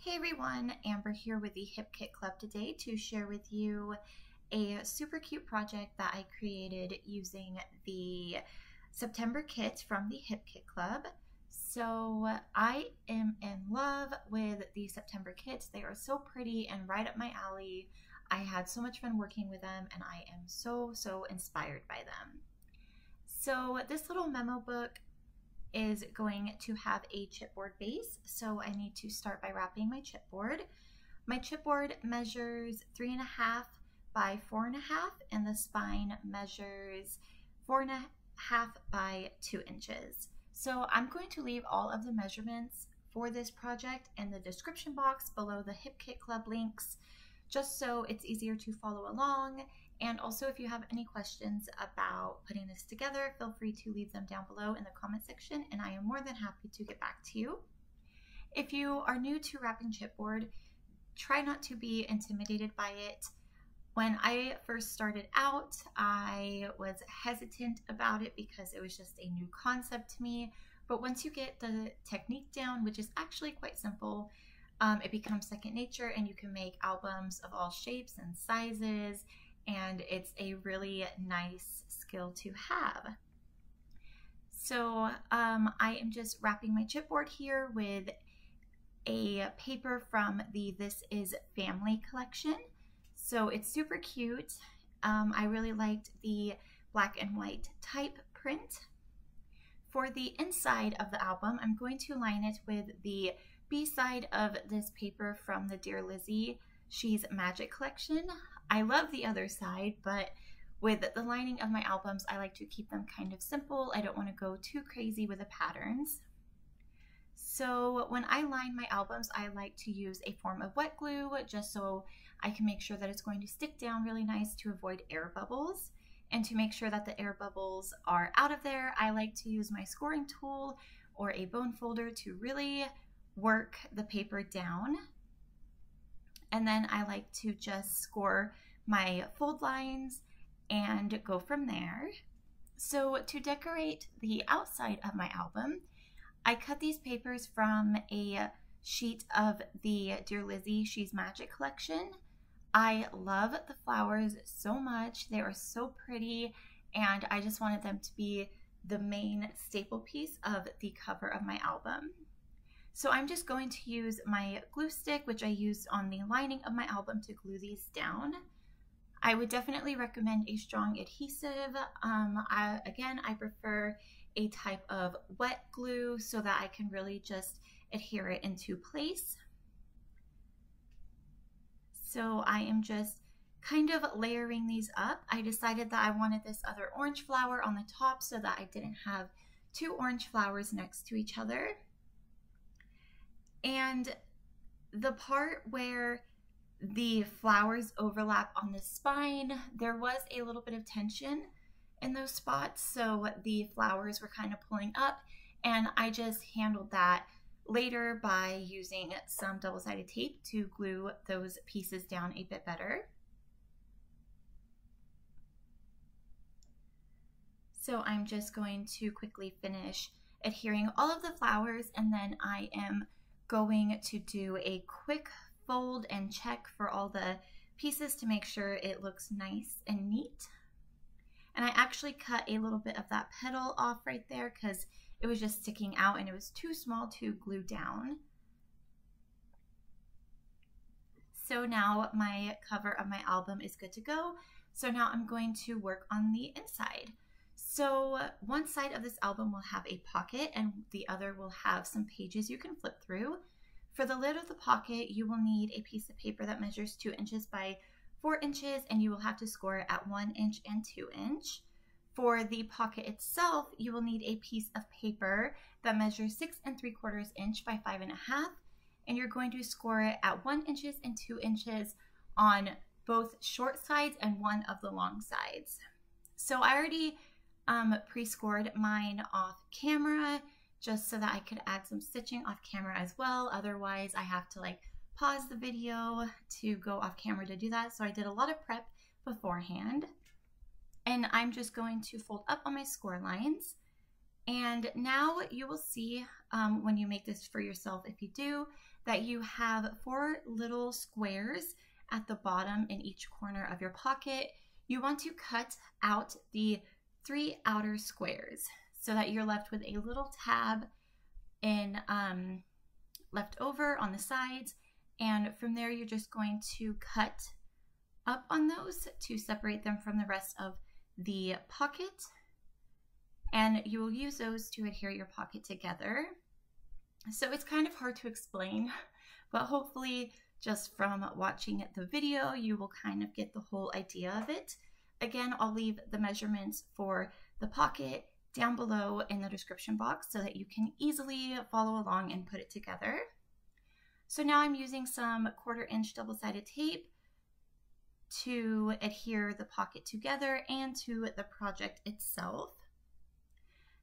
Hey everyone, Amber here with the Hip Kit Club today to share with you a super cute project that I created using the September kit from the Hip Kit Club. So I am in love with the September kits. They are so pretty and right up my alley. I had so much fun working with them and I am so inspired by them. So this little memo book is going to have a chipboard base, so I need to start by wrapping my chipboard. My chipboard measures 3.5 by 4.5 and the spine measures 4.5 by 2 inches. So I'm going to leave all of the measurements for this project in the description box below the Hip Kit Club links, just so it's easier to follow along. And also, if you have any questions about putting this together, feel free to leave them down below in the comment section, and I am more than happy to get back to you. If you are new to wrapping chipboard, try not to be intimidated by it. When I first started out, I was hesitant about it because it was just a new concept to me. But once you get the technique down, which is actually quite simple, it becomes second nature, and you can make albums of all shapes and sizes. And it's a really nice skill to have. So I am just wrapping my chipboard here with a paper from the This Is Family collection. So it's super cute. I really liked the black and white type print. For the inside of the album, I'm going to line it with the B-side of this paper from the Dear Lizzie She's Magic collection. I love the other side, but with the lining of my albums, I like to keep them kind of simple. I don't want to go too crazy with the patterns. So when I line my albums, I like to use a form of wet glue just so I can make sure that it's going to stick down really nice to avoid air bubbles. And to make sure that the air bubbles are out of there, I like to use my scoring tool or a bone folder to really work the paper down. And then I like to just score my fold lines and go from there. So to decorate the outside of my album, I cut these papers from a sheet of the Dear Lizzie She's Magic collection. I love the flowers so much. They are so pretty, and I just wanted them to be the main staple piece of the cover of my album. So I'm just going to use my glue stick, which I used on the lining of my album, to glue these down. I would definitely recommend a strong adhesive. Again, I prefer a type of wet glue so that I can really just adhere it into place. So I am just kind of layering these up. I decided that I wanted this other orange flower on the top so that I didn't have two orange flowers next to each other. And the part where the flowers overlap on the spine, there was a little bit of tension in those spots, so the flowers were kind of pulling up, and I just handled that later by using some double-sided tape to glue those pieces down a bit better. So I'm just going to quickly finish adhering all of the flowers, and then I am going to do a quick fold and check for all the pieces to make sure it looks nice and neat. And I actually cut a little bit of that petal off right there because it was just sticking out and it was too small to glue down. So now my cover of my album is good to go. So now I'm going to work on the inside. So one side of this album will have a pocket and the other will have some pages you can flip through. For the lid of the pocket, you will need a piece of paper that measures 2 inches by 4 inches, and you will have to score it at 1 inch and 2 inch. For the pocket itself, you will need a piece of paper that measures 6 3/4 inch by 5.5, and you're going to score it at 1 inch and 2 inches on both short sides and one of the long sides. So I already pre-scored mine off camera just so that I could add some stitching off camera as well. Otherwise, I have to pause the video to go off camera to do that. So I did a lot of prep beforehand. And I'm just going to fold up on my score lines And now you will see when you make this for yourself, if you do, that you have 4 little squares at the bottom in each corner of your pocket. You want to cut out the 3 outer squares so that you're left with a little tab in left over on the sides, and from there you're just going to cut up on those to separate them from the rest of the pocket, and you will use those to adhere your pocket together. So it's kind of hard to explain, but hopefully just from watching the video you will kind of get the whole idea of it. Again, I'll leave the measurements for the pocket down below in the description box so that you can easily follow along and put it together. So now I'm using some 1/4 inch double-sided tape to adhere the pocket together and to the project itself.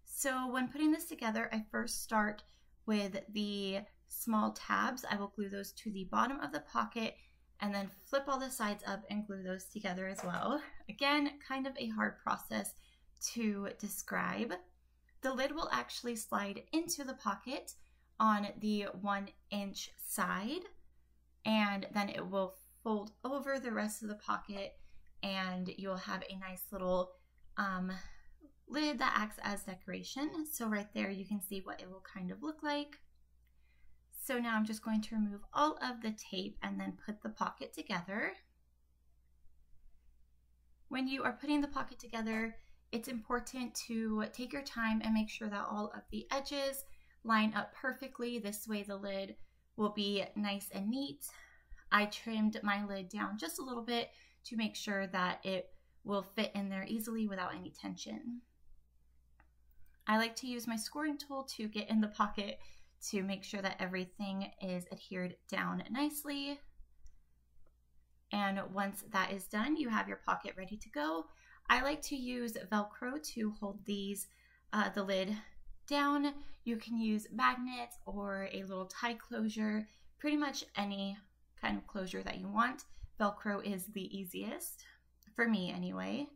So when putting this together, I first start with the small tabs. I will glue those to the bottom of the pocket and then flip all the sides up and glue those together as well. Again, kind of a hard process to describe. The lid will actually slide into the pocket on the 1 inch side, and then it will fold over the rest of the pocket, and you'll have a nice little lid that acts as decoration. So right there you can see what it will kind of look like. So now I'm just going to remove all of the tape and then put the pocket together. When you are putting the pocket together, it's important to take your time and make sure that all of the edges line up perfectly. This way the lid will be nice and neat. I trimmed my lid down just a little bit to make sure that it will fit in there easily without any tension. I like to use my scoring tool to get in the pocket to make sure that everything is adhered down nicely. And once that is done, you have your pocket ready to go. I like to use Velcro to hold these, the lid down. You can use magnets or a little tie closure, pretty much any kind of closure that you want. Velcro is the easiest, for me anyway.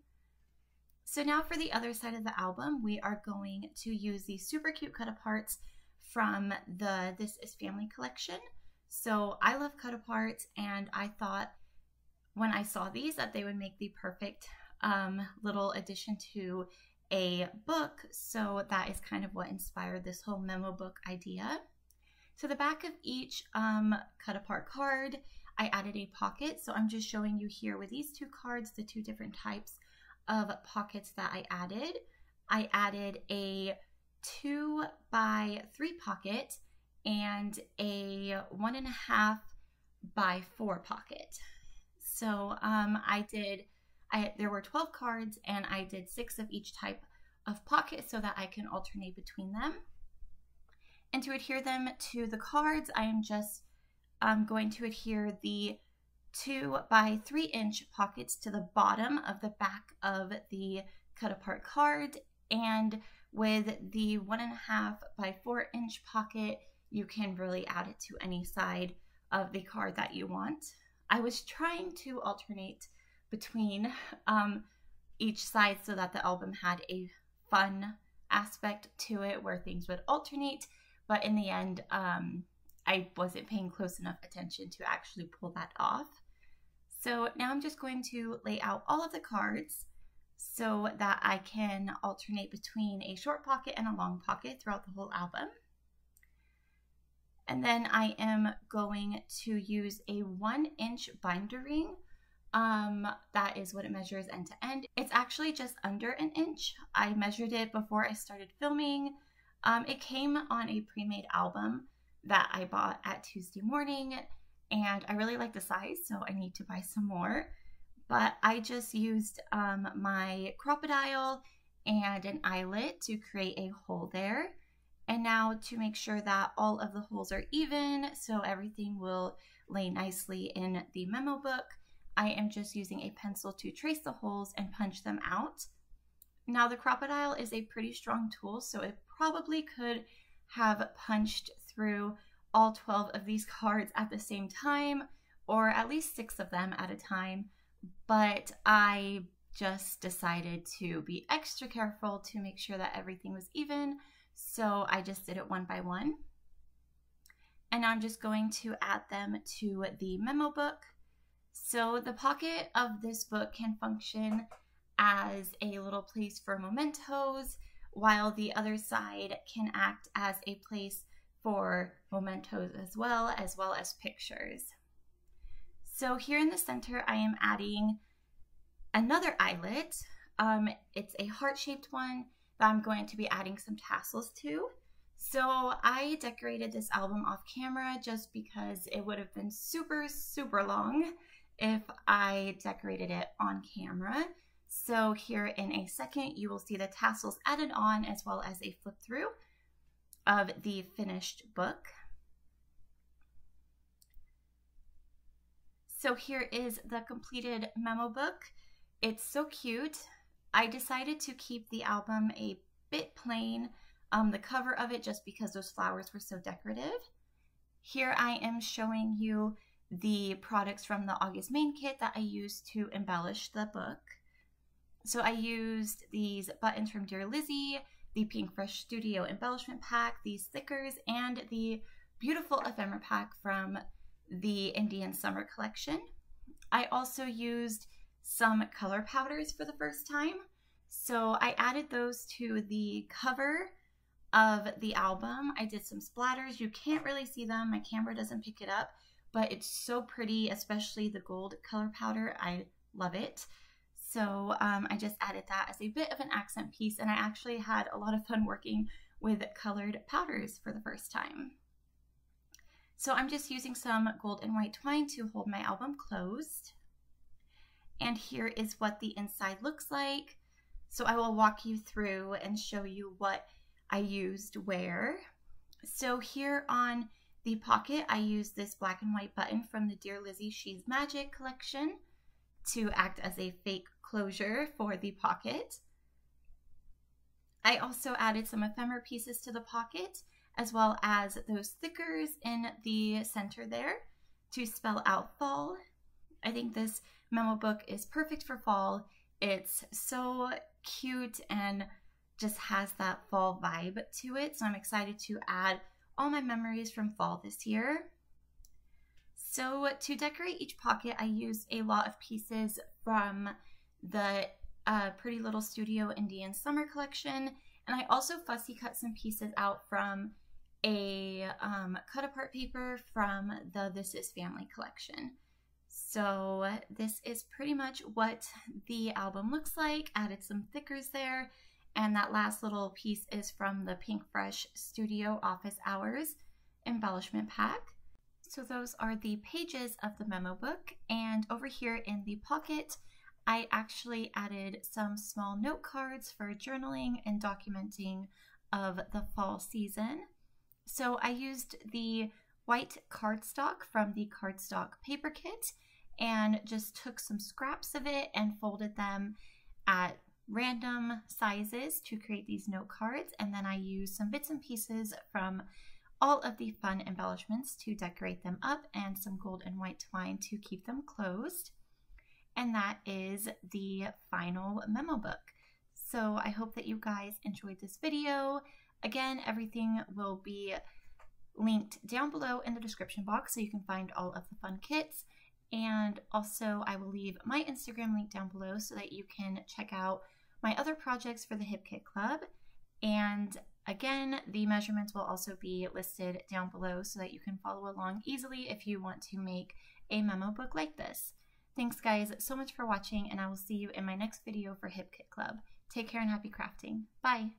So now for the other side of the album, we are going to use these super cute cut-aparts from the This Is Family collection. So I love cut-aparts, and I thought when I saw these that they would make the perfect little addition to a book. So that is kind of what inspired this whole memo book idea. To the back of each cut-apart card, I added a pocket. So I'm just showing you here with these 2 cards, the 2 different types of pockets that I added. I added a 2 by 3 pocket and a 1.5 by 4 pocket. So there were 12 cards, and I did 6 of each type of pocket so that I can alternate between them. And to adhere them to the cards, I am just going to adhere the 2 by 3 inch pockets to the bottom of the back of the cut apart card, and with the 1.5 by 4 inch pocket, you can really add it to any side of the card that you want. I was trying to alternate between each side so that the album had a fun aspect to it where things would alternate, but in the end I wasn't paying close enough attention to actually pull that off. So now I'm just going to lay out all of the cards so that I can alternate between a short pocket and a long pocket throughout the whole album. And then I am going to use a 1 inch binder ring. That is what it measures end to end. It's actually just under 1 inch. I measured it before I started filming. It came on a pre-made album that I bought at Tuesday morning, and I really like the size, so I need to buy some more. But I just used my crocodile and an eyelet to create a hole there. And now to make sure that all of the holes are even, so everything will lay nicely in the memo book, I am just using a pencil to trace the holes and punch them out. Now the crocodile is a pretty strong tool, so it probably could have punched through all 12 of these cards at the same time, or at least 6 of them at a time, but I just decided to be extra careful to make sure that everything was even. So I just did it one by one. And now I'm just going to add them to the memo book. So the pocket of this book can function as a little place for mementos, while the other side can act as a place for mementos as well as pictures. So here in the center, I am adding another eyelet. It's a heart-shaped one that I'm going to be adding some tassels to. So I decorated this album off camera just because it would have been super, super long if I decorated it on camera. So here in a second, you will see the tassels added on as well as a flip through of the finished book. So here is the completed memo book. It's so cute. I decided to keep the album a bit plain, the cover of it, just because those flowers were so decorative. Here I am showing you the products from the August main kit that I used to embellish the book. So I used these buttons from Dear Lizzie, the Pink Fresh Studio embellishment pack, these stickers, and the beautiful ephemera pack from the Indian Summer collection. I also used some color powders for the first time. So I added those to the cover of the album. I did some splatters. You can't really see them. My camera doesn't pick it up, but it's so pretty, especially the gold color powder. I love it. So I just added that as a bit of an accent piece, and I actually had a lot of fun working with colored powders for the first time. So I'm just using some gold and white twine to hold my album closed. And here is what the inside looks like. So I will walk you through and show you what I used where. So here on the pocket, I used this black and white button from the Dear Lizzie She's Magic collection to act as a fake closure for the pocket. I also added some ephemera pieces to the pocket, as well as those stickers in the center there to spell out fall. I think this memo book is perfect for fall. It's so cute and just has that fall vibe to it. So I'm excited to add all my memories from fall this year. So to decorate each pocket, I used a lot of pieces from the Pretty Little Studio Indian Summer collection. And I also fussy cut some pieces out from a cut apart paper from the This Is Family collection. So this is pretty much what the album looks like. Added some stickers there. And that last little piece is from the Pink Fresh Studio Office Hours embellishment pack. So those are the pages of the memo book. And over here in the pocket, I actually added some small note cards for journaling and documenting of the fall season. So I used the white cardstock from the cardstock paper kit and just took some scraps of it and folded them at random sizes to create these note cards. And then I used some bits and pieces from all of the fun embellishments to decorate them up and some gold and white twine to keep them closed. And that is the final memo book. So I hope that you guys enjoyed this video. Again, everything will be linked down below in the description box so you can find all of the fun kits. And also I will leave my Instagram link down below so that you can check out my other projects for the Hip Kit Club. And again, the measurements will also be listed down below so that you can follow along easily if you want to make a memo book like this. Thanks guys so much for watching, and I will see you in my next video for Hip Kit Club. Take care and happy crafting. Bye!